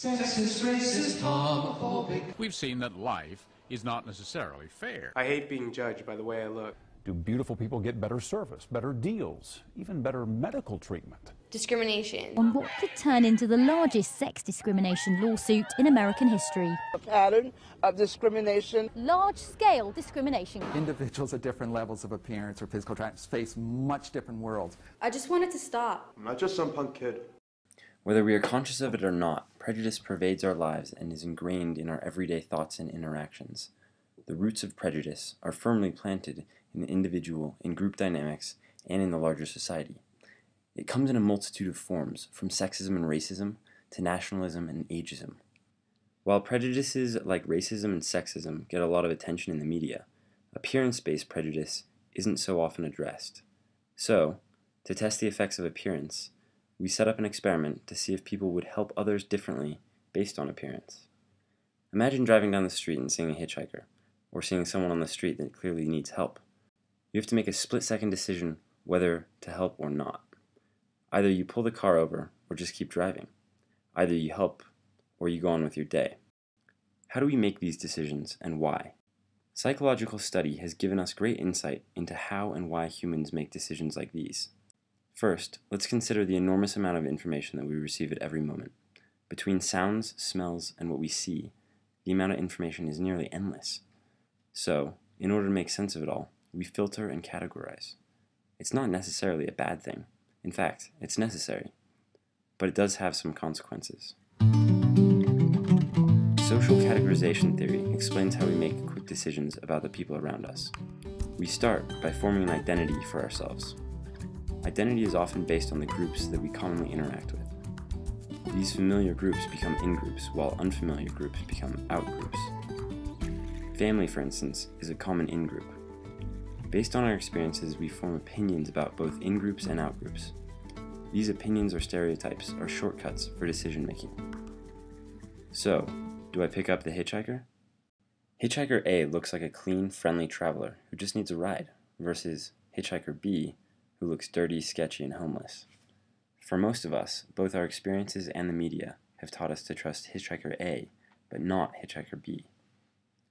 Sexist, racist, homophobic. We've seen that life is not necessarily fair. I hate being judged by the way I look. Do beautiful people get better service, better deals, even better medical treatment? Discrimination. On what could turn into the largest sex discrimination lawsuit in American history. A pattern of discrimination. Large-scale discrimination. Individuals at different levels of appearance or physical attractions face much different worlds. I just wanted to stop. I'm not just some punk kid. Whether we are conscious of it or not, prejudice pervades our lives and is ingrained in our everyday thoughts and interactions. The roots of prejudice are firmly planted in the individual, in group dynamics, and in the larger society. It comes in a multitude of forms, from sexism and racism to nationalism and ageism. While prejudices like racism and sexism get a lot of attention in the media, appearance-based prejudice isn't so often addressed. So, to test the effects of appearance, we set up an experiment to see if people would help others differently based on appearance. Imagine driving down the street and seeing a hitchhiker, or seeing someone on the street that clearly needs help. You have to make a split-second decision whether to help or not. Either you pull the car over or just keep driving. Either you help or you go on with your day. How do we make these decisions and why? Psychological study has given us great insight into how and why humans make decisions like these. First, let's consider the enormous amount of information that we receive at every moment. Between sounds, smells, and what we see, the amount of information is nearly endless. So, in order to make sense of it all, we filter and categorize. It's not necessarily a bad thing. In fact, it's necessary. But it does have some consequences. Social categorization theory explains how we make quick decisions about the people around us. We start by forming an identity for ourselves. Identity is often based on the groups that we commonly interact with. These familiar groups become in-groups, while unfamiliar groups become out-groups. Family, for instance, is a common in-group. Based on our experiences, we form opinions about both in-groups and out-groups. These opinions or stereotypes are shortcuts for decision-making. So, do I pick up the hitchhiker? Hitchhiker A looks like a clean, friendly traveler who just needs a ride, versus hitchhiker B, who looks dirty, sketchy, and homeless. For most of us, both our experiences and the media have taught us to trust hitchhiker A, but not hitchhiker B.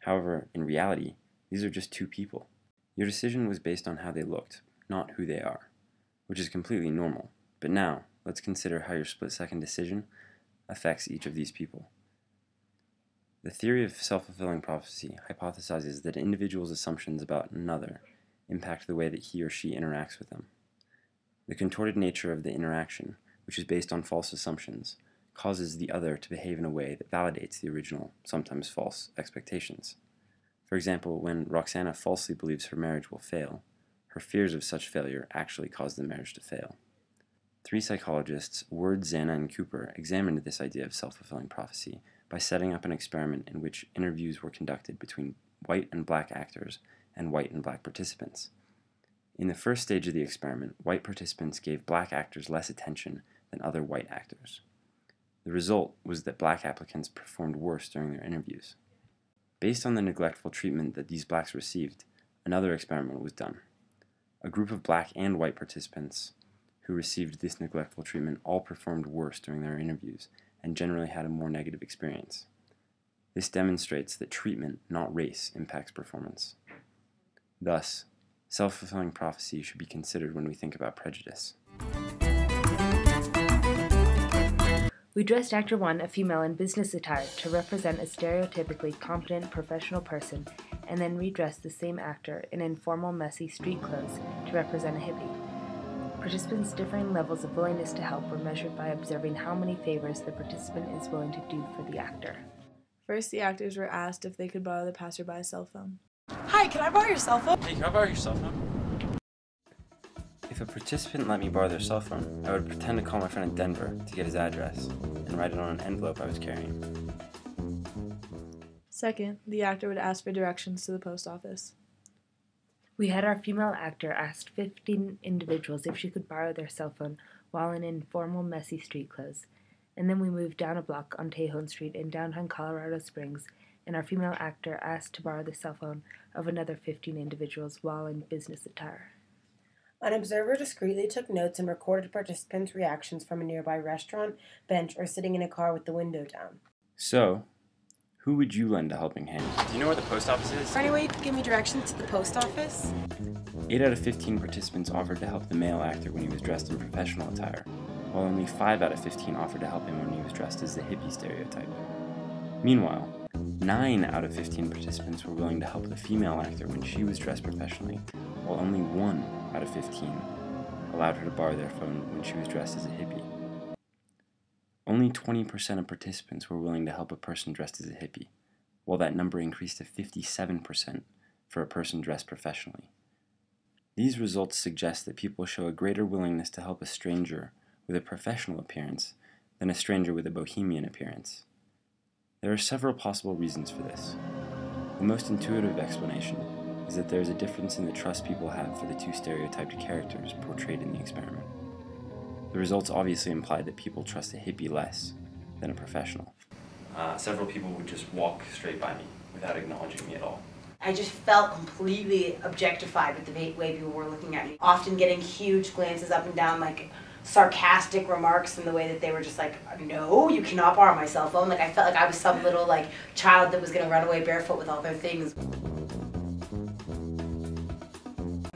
However, in reality, these are just two people. Your decision was based on how they looked, not who they are, which is completely normal. But now, let's consider how your split-second decision affects each of these people. The theory of self-fulfilling prophecy hypothesizes that an individual's assumptions about another impact the way that he or she interacts with them. The contorted nature of the interaction, which is based on false assumptions, causes the other to behave in a way that validates the original, sometimes false, expectations. For example, when Roxana falsely believes her marriage will fail, her fears of such failure actually cause the marriage to fail. 3 psychologists, Word, Zana, and Cooper, examined this idea of self-fulfilling prophecy by setting up an experiment in which interviews were conducted between white and black actors and white and black participants. In the first stage of the experiment, white participants gave black actors less attention than other white actors. The result was that black applicants performed worse during their interviews. Based on the neglectful treatment that these blacks received, another experiment was done. A group of black and white participants who received this neglectful treatment all performed worse during their interviews and generally had a more negative experience. This demonstrates that treatment, not race, impacts performance. Thus, self-fulfilling prophecy should be considered when we think about prejudice. We dressed Actor 1, a female in business attire, to represent a stereotypically competent professional person, and then redressed the same actor in informal, messy street clothes to represent a hippie. Participants' differing levels of willingness to help were measured by observing how many favors the participant is willing to do for the actor. First, the actors were asked if they could borrow the passerby's cell phone. Hi, can I borrow your cell phone? Hey, can I borrow your cell phone? If a participant let me borrow their cell phone, I would pretend to call my friend in Denver to get his address and write it on an envelope I was carrying. Second, the actor would ask for directions to the post office. We had our female actor ask 15 individuals if she could borrow their cell phone while in informal, messy street clothes. And then we moved down a block on Tejon Street in downtown Colorado Springs, and our female actor asked to borrow the cell phone of another 15 individuals while in business attire. An observer discreetly took notes and recorded participants' reactions from a nearby restaurant, bench, or sitting in a car with the window down. So, who would you lend a helping hand? Do you know where the post office is? Is there any way you could give me directions to the post office? 8 out of 15 participants offered to help the male actor when he was dressed in professional attire, while only 5 out of 15 offered to help him when he was dressed as the hippie stereotype. Meanwhile, 9 out of 15 participants were willing to help the female actor when she was dressed professionally, while only 1 out of 15 allowed her to borrow their phone when she was dressed as a hippie. Only 20% of participants were willing to help a person dressed as a hippie, while that number increased to 57% for a person dressed professionally. These results suggest that people show a greater willingness to help a stranger with a professional appearance than a stranger with a bohemian appearance. There are several possible reasons for this. The most intuitive explanation is that there is a difference in the trust people have for the two stereotyped characters portrayed in the experiment. The results obviously imply that people trust a hippie less than a professional. Several people would just walk straight by me without acknowledging me at all. I just felt completely objectified with the way people were looking at me. Often getting huge glances up and down, like sarcastic remarks in the way that they were just like, no, you cannot borrow my cell phone. Like I felt like I was some little like child that was gonna run away barefoot with all their things.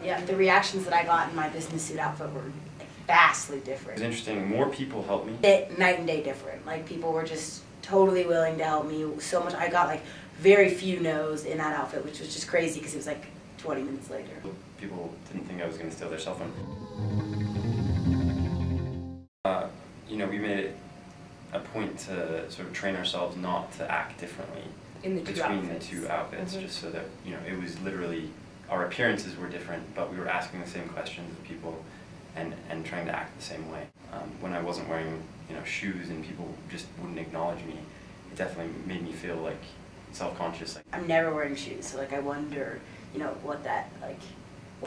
Yeah, the reactions that I got in my business suit outfit were like, vastly different. It was interesting, more people helped me. Night and day different. Like people were just totally willing to help me so much. I got like very few no's in that outfit, which was just crazy because it was like 20 minutes later. People didn't think I was going to steal their cell phone. We made it a point to sort of train ourselves not to act differently in the between the two outfits, just so that, it was literally, our appearances were different, but we were asking the same questions of people and trying to act the same way. When I wasn't wearing, shoes and people just wouldn't acknowledge me, it definitely made me feel like self-conscious. I'm never wearing shoes, so like I wonder, what that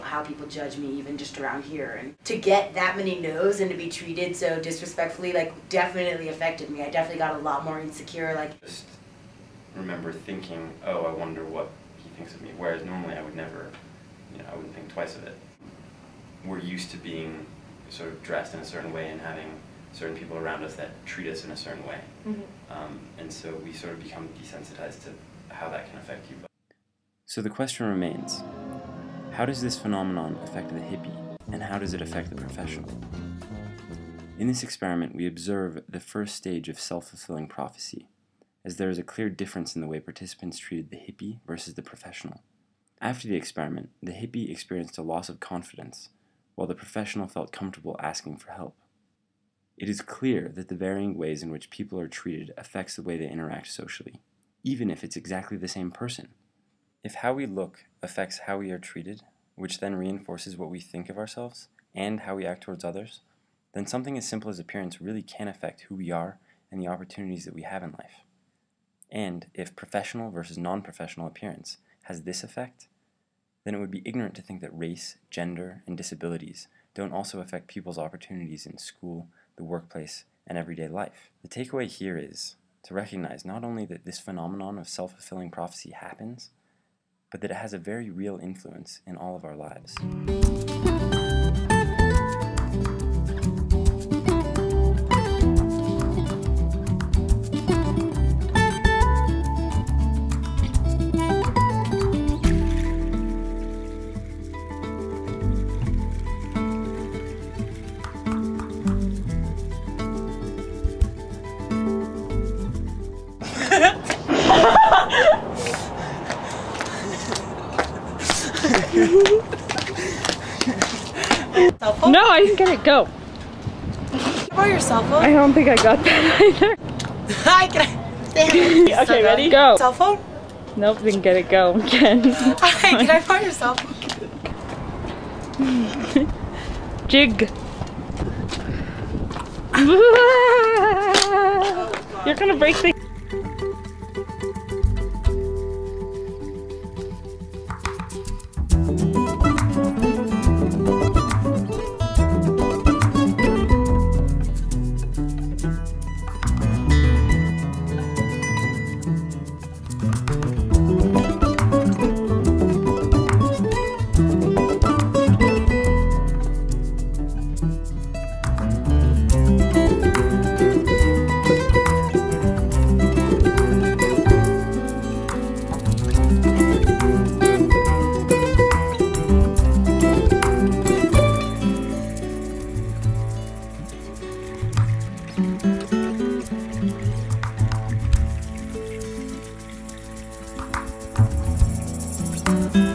how people judge me even just around here. And to get that many no's and to be treated so disrespectfully, definitely affected me. I definitely got a lot more insecure. Just remember thinking, oh, I wonder what he thinks of me. Whereas normally I would never, I wouldn't think twice of it. We're used to being sort of dressed in a certain way and having certain people around us that treat us in a certain way. And so we sort of become desensitized to how that can affect you. So the question remains, how does this phenomenon affect the hippie, and how does it affect the professional? In this experiment, we observe the first stage of self-fulfilling prophecy, as there is a clear difference in the way participants treated the hippie versus the professional. After the experiment, the hippie experienced a loss of confidence, while the professional felt comfortable asking for help. It is clear that the varying ways in which people are treated affects the way they interact socially, even if it's exactly the same person. If how we look affects how we are treated, which then reinforces what we think of ourselves and how we act towards others, then something as simple as appearance really can affect who we are and the opportunities that we have in life. And if professional versus non-professional appearance has this effect, then it would be ignorant to think that race, gender, and disabilities don't also affect people's opportunities in school, the workplace, and everyday life. The takeaway here is to recognize not only that this phenomenon of self-fulfilling prophecy happens, but that it has a very real influence in all of our lives. No, I didn't get it. Go. Borrow your cell phone? I don't think I got that either. Hi, can I? Damn it. Okay, ready? Go. Cell phone? Nope, didn't get it. Go again. Hi, can I borrow your cell phone? Jig. You're gonna break the. Prejudice.